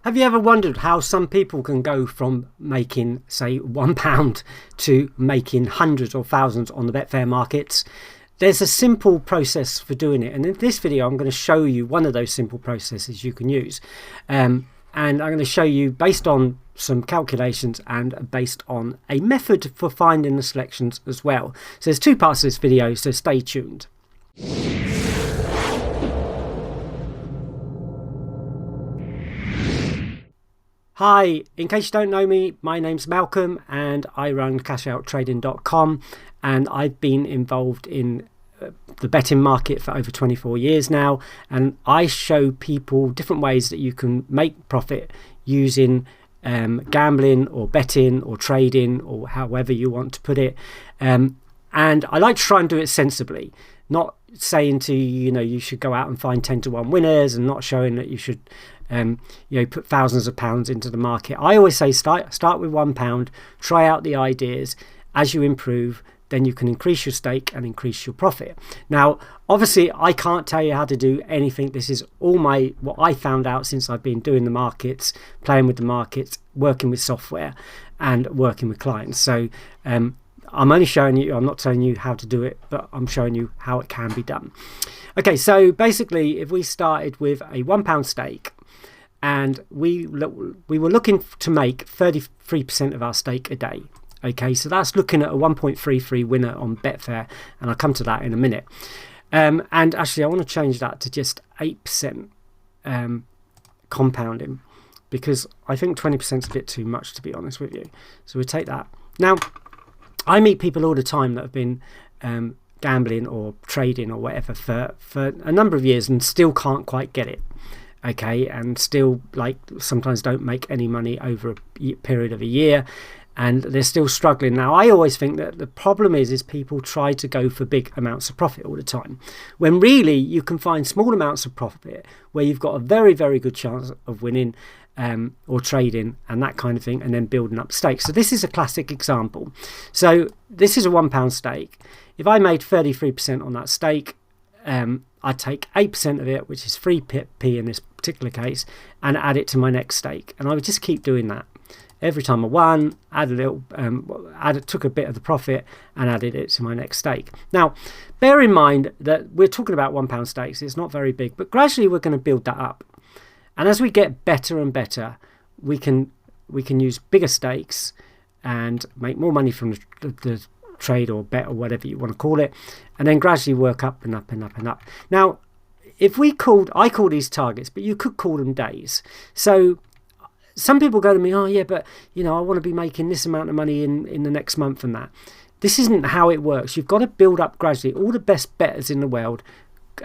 Have you ever wondered how some people can go from making, say, £1 to making hundreds or thousands on the Betfair markets? There's a simple process for doing it. And in this video, I'm going to show you one of those simple processes you can use. And I'm going to show you based on some calculations and based on a method for finding the selections as well. So there's two parts of this video, so stay tuned. Hi, in case you don't know me, my name's Malcolm and I run cashoutTrading.com, and I've been involved in the betting market for over 24 years now, and I show people different ways that you can make profit using gambling or betting or trading or however you want to put it, and I like to try and do it sensibly, not saying to you, you should go out and find 10 to 1 winners, and not showing that you should put thousands of pounds into the market. I always say start with £1, try out the ideas. As you improve, then you can increase your stake and increase your profit. Now, obviously, I can't tell you how to do anything. This is all what I found out since I've been doing the markets, playing with the markets, working with software, and working with clients. So I'm only showing you, I'm not telling you how to do it, but I'm showing you how it can be done. Okay, so basically, if we started with a £1 stake, and we were looking to make 33% of our stake a day. Okay, so that's looking at a 1.33 winner on Betfair, and I'll come to that in a minute. And actually, I want to change that to just 8% compounding, because I think 20% is a bit too much, to be honest with you. So we'll take that. Now, I meet people all the time that have been gambling or trading or whatever for a number of years and still can't quite get it. Okay, and still sometimes don't make any money over a period of a year, and they're still struggling. Now, I always think that the problem is people try to go for big amounts of profit all the time, when really you can find small amounts of profit where you've got a very, very good chance of winning or trading and that kind of thing, and then building up stakes. So this is a classic example. So this is a £1 stake. If I made 33% on that stake, I'd take 8% of it, which is 3p in this particular case, and add it to my next stake. And I would just keep doing that. Every time I won, add a little, took a bit of the profit and added it to my next stake. Now, bear in mind that we're talking about £1 stakes. It's not very big, but gradually we're going to build that up. And as we get better and better, we can use bigger stakes and make more money from the trade or bet or whatever you want to call it, and then gradually work up and up and up and up. Now, if I call these targets, but you could call them days. So some people go to me, oh yeah, but I want to be making this amount of money in the next month and that. This isn't how it works. You've got to build up gradually. All the best bettors in the world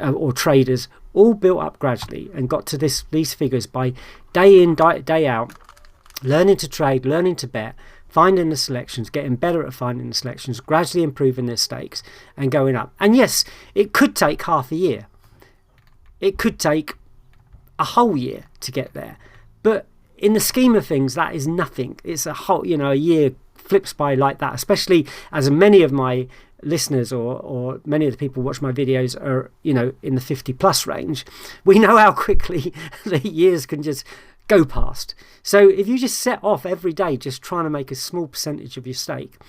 or traders all built up gradually and got to these figures by day in, day out, learning to trade, learning to bet, finding the selections, getting better at finding the selections, gradually improving their stakes and going up. And yes, it could take half a year. It could take a whole year to get there. But in the scheme of things, that is nothing. It's a whole, a year flips by like that, especially as many of my listeners or many of the people who watch my videos are, in the 50 plus range. We know how quickly the years can just go past. So if you just set off every day just trying to make a small percentage of your stake,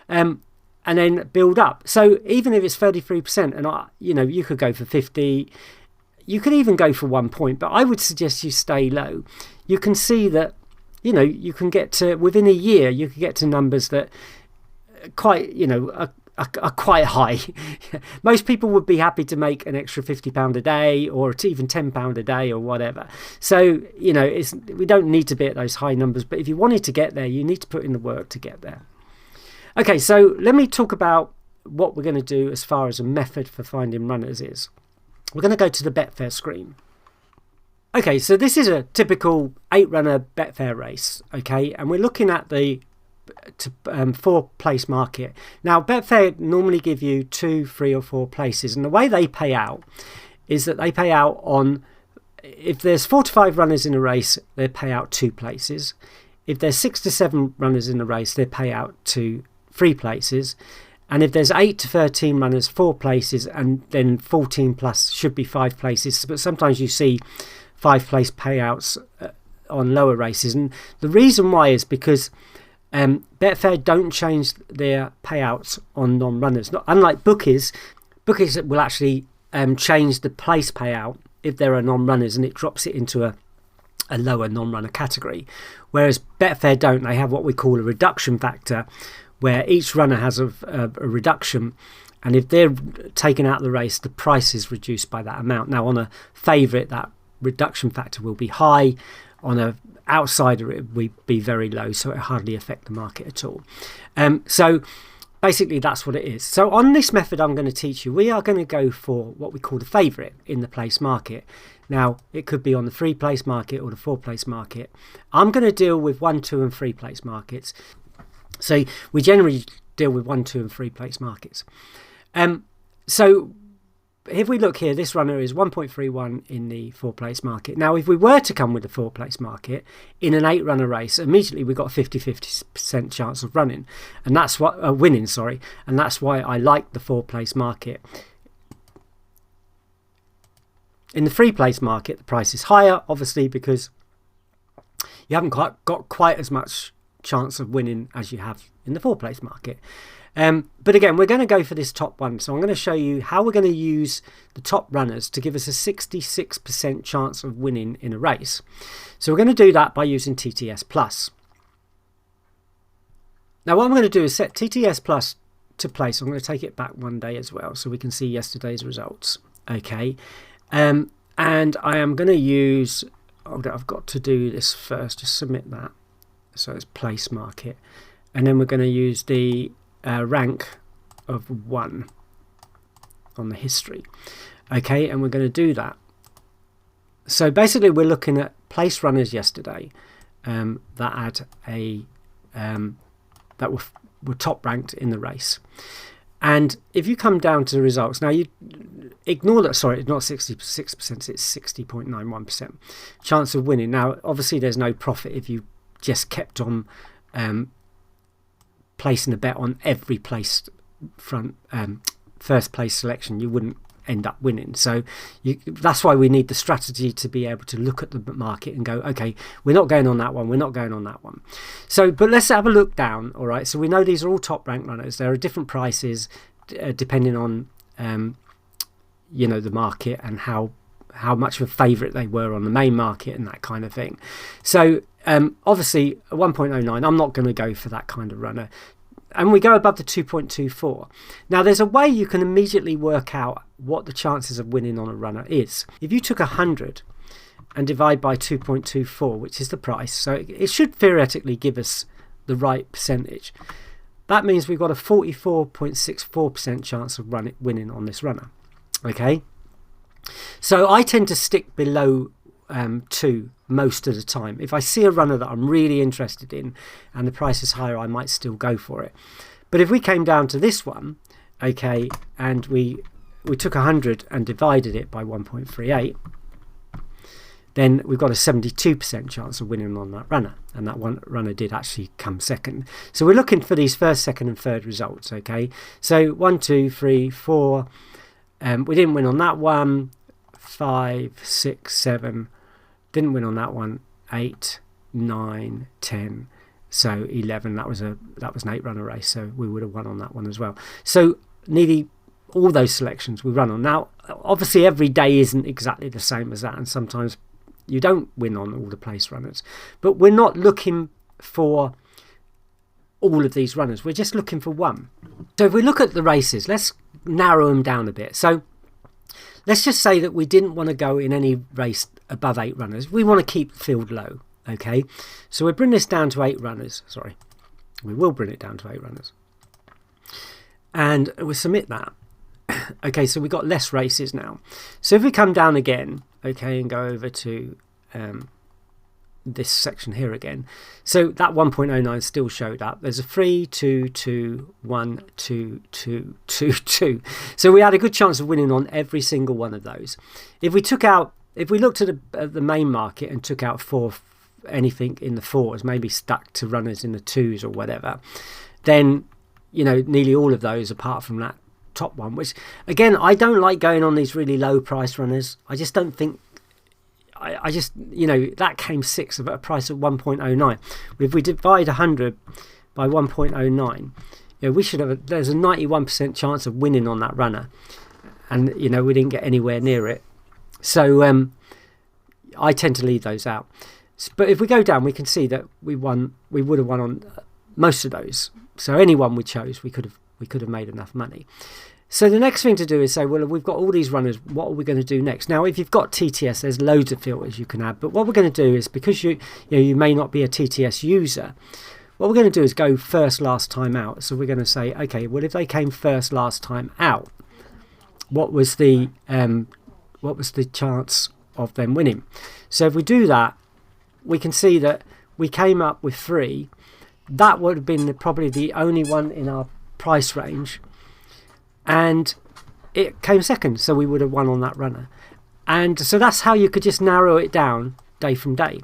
and then build up. So even if it's 33%, and you could go for 50, you could even go for 1 point, but I would suggest you stay low. You can see that you can get to, within a year, you could get to numbers that quite are quite high. Most people would be happy to make an extra £50 a day, or even £10 a day, or whatever. So we don't need to be at those high numbers, but if you wanted to get there, you need to put in the work to get there. Okay, so let me talk about what we're going to do as far as a method for finding runners is. We're going to go to the Betfair screen. Okay, so this is a typical 8-runner Betfair race. Okay, and we're looking at the 4-place market. Now, Betfair normally give you 2, 3 or 4 places, and the way they pay out is that they pay out on, if there's 4 to 5 runners in a race, they pay out 2 places. If there's 6 to 7 runners in a race, they pay out to 3 places. And if there's 8 to 13 runners, 4 places, and then 14 plus should be 5 places. But sometimes you see 5 place payouts on lower races, and the reason why is because Betfair don't change their payouts on non-runners. Unlike bookies will actually change the place payout if there are non-runners, and it drops it into a lower non-runner category, whereas Betfair don't. They have what we call a reduction factor, where each runner has a reduction, and if they're taken out of the race, the price is reduced by that amount. Now, on a favourite, that reduction factor will be high. On a outsider, it will be very low, so it hardly affect the market at all. So basically, that's what it is. So on this method I'm going to teach you, we are going to go for what we call the favourite in the place market. Now, it could be on the 3 place market or the 4 place market. I'm going to deal with 1, 2 and 3 place markets. So we generally deal with 1, 2 and 3 place markets. So if we look here, this runner is 1.31 in the 4 place market. Now, if we were to come with the 4 place market in an 8 runner race, immediately we've got a 50% chance of winning. And that's what and that's why I like the 4 place market. In the 3 place market, the price is higher, obviously, because you haven't got quite as much chance of winning as you have in the 4 place market. But again, we're going to go for this top one. So I'm going to show you how we're going to use the top runners to give us a 66% chance of winning in a race. So we're going to do that by using TTS Plus. Now what I'm going to do is set TTS Plus to place. I'm going to take it back one day as well, so we can see yesterday's results. Okay. And I am going to use, I've got to do this first, just submit that. So it's place market. And then we're going to use the rank of 1 on the history. Okay, and we're going to do that. So basically we're looking at place runners yesterday that had that were top ranked in the race. And if you come down to the results, now you ignore that, sorry, it's not 66%, it's 60.91% chance of winning. Now, obviously, there's no profit if you just kept on placing a bet on every placed first place selection. You wouldn't end up winning. So that's why we need the strategy to be able to look at the market and go, okay, we're not going on that one, we're not going on that one. So, but let's have a look down. All right, so we know these are all top ranked runners. There are different prices depending on the market and how much of a favourite they were on the main market and that kind of thing. So obviously 1.09, I'm not going to go for that kind of runner. And we go above the 2.24. Now there's a way you can immediately work out what the chances of winning on a runner is. If you took 100 and divide by 2.24, which is the price, so it should theoretically give us the right percentage. That means we've got a 44.64% chance of winning on this runner. Okay, so I tend to stick below 2 most of the time. If I see a runner that I'm really interested in and the price is higher, I might still go for it. But if we came down to this one, okay, and we took 100 and divided it by 1.38, then we've got a 72% chance of winning on that runner, and that one runner did actually come second. So we're looking for these first, second and third results. Okay, so 1, 2, 3, 4, we didn't win on that one. 5, 6, 7, didn't win on that one. 8, 9, 10, so 11. That was an 8 runner race, so we would have won on that one as well. So nearly all those selections we run on. Now obviously every day isn't exactly the same as that, and sometimes you don't win on all the place runners, but we're not looking for all of these runners, we're just looking for one. So if we look at the races, let's narrow them down a bit. So let's just say that we didn't want to go in any race above 8 runners. We want to keep the field low. Okay, so we bring this down to 8 runners. Sorry, we will bring it down to 8 runners, and we'll submit that. Okay, so we've got less races now. So if we come down again, okay, and go over to this section here again, so that 1.09 still showed up. There's a 3, 2, 2, 1, 2, 2, 2, 2. So we had a good chance of winning on every single one of those. If we looked at the main market and took out anything in the 4s, maybe stuck to runners in the 2s or whatever, then nearly all of those apart from that top one, which again, I don't like going on these really low price runners. I just don't think I just, that came sixth at a price of 1.09. If we divide 100 by 1.09, we should have. There's a 91% chance of winning on that runner, and we didn't get anywhere near it. So I tend to leave those out. But if we go down, we can see that we won. We would have won on most of those. So any one we chose, we could have made enough money. So the next thing to do is say, well, we've got all these runners, what are we going to do next? Now, if you've got TTS, there's loads of filters you can add. But what we're going to do is, because you may not be a TTS user, what we're going to do is go first last time out. So we're going to say, okay, well, if they came first last time out, what was the chance of them winning? So if we do that, we can see that we came up with 3. That would have been probably the only one in our price range, and it came second, so we would have won on that runner. And so that's how you could just narrow it down day from day.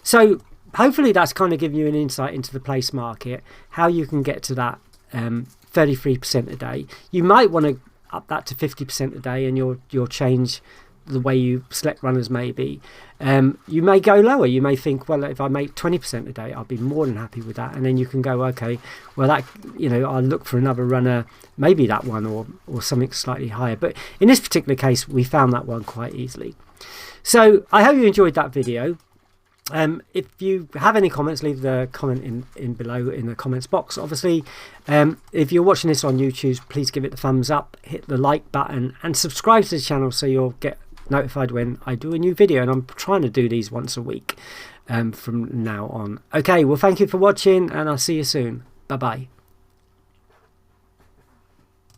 So hopefully that's kind of given you an insight into the place market, how you can get to that 33% a day. You might want to up that to 50% a day, and you'll change the way you select runners maybe. You may go lower. You may think, well, if I make 20% a day, I'll be more than happy with that. And then you can go, okay, well, that, I'll look for another runner, maybe that one or something slightly higher. But in this particular case, we found that one quite easily. So I hope you enjoyed that video. If you have any comments, leave the comment in below in the comments box. Obviously, if you're watching this on YouTube, please give it the thumbs up, hit the like button, and subscribe to the channel so you'll get notified when I do a new video. And I'm trying to do these once a week from now on. Okay, well, thank you for watching, and I'll see you soon. Bye bye.